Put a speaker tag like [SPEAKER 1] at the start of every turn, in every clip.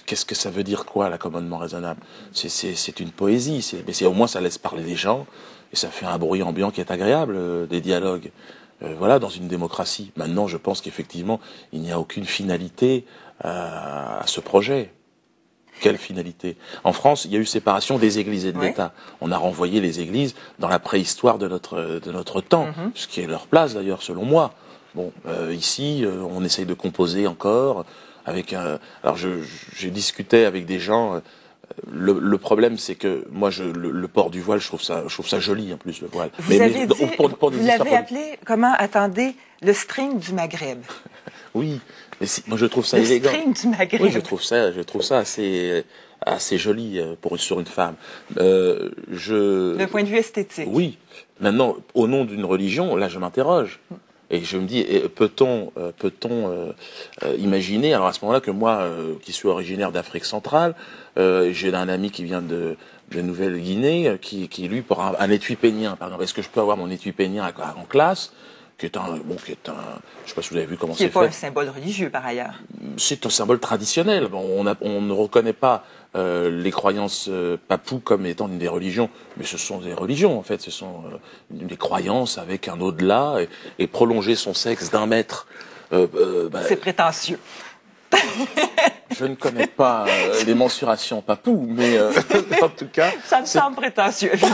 [SPEAKER 1] qu'est-ce que ça veut dire quoi, l'accommodement raisonnable? C'est une poésie, mais au moins ça laisse parler les gens, et ça fait un bruit ambiant qui est agréable, des dialogues. Voilà, dans une démocratie. Maintenant, je pense qu'effectivement, il n'y a aucune finalité à ce projet. Quelle finalité? En France, il y a eu séparation des églises et de l'État. On a renvoyé les églises dans la préhistoire de notre temps, ce qui est leur place d'ailleurs, selon moi. Bon, ici, on essaye de composer encore avec un. Alors, j'ai discuté avec des gens. Le problème, c'est que moi, le port du voile, je trouve ça joli en plus, le voile.
[SPEAKER 2] Vous l'avez appelé comment? Attendez, le string du Maghreb.
[SPEAKER 1] Oui, mais moi je trouve ça élégant.
[SPEAKER 2] Le string du Maghreb.
[SPEAKER 1] Oui, je trouve ça assez joli sur une femme. D'un
[SPEAKER 2] point de vue esthétique.
[SPEAKER 1] Oui. Maintenant, au nom d'une religion, là, je m'interroge. Et je me dis, peut-on imaginer, alors à ce moment-là, que moi, qui suis originaire d'Afrique centrale, j'ai un ami qui vient de Nouvelle-Guinée, qui lui, pour un étui pénien, par exemple, est-ce que je peux avoir mon étui pénien en classe, je sais pas si vous avez vu comment c'est fait.
[SPEAKER 2] Qui n'est pas un symbole religieux, par ailleurs.
[SPEAKER 1] C'est un symbole traditionnel. Bon, on ne reconnaît pas les croyances papoues comme étant des religions, mais ce sont des religions en fait. Ce sont des croyances avec un au-delà et prolonger son sexe d'1 mètre.
[SPEAKER 2] C'est prétentieux.
[SPEAKER 1] Je ne connais pas les mensurations papoues, mais en tout cas,
[SPEAKER 2] ça me semble prétentieux. Je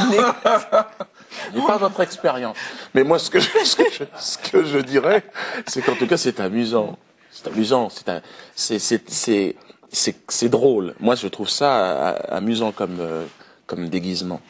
[SPEAKER 1] n'ai pas votre expérience. Mais moi, ce que je dirais, c'est qu'en tout cas, c'est amusant. C'est amusant. C'est drôle. Moi, je trouve ça amusant comme déguisement.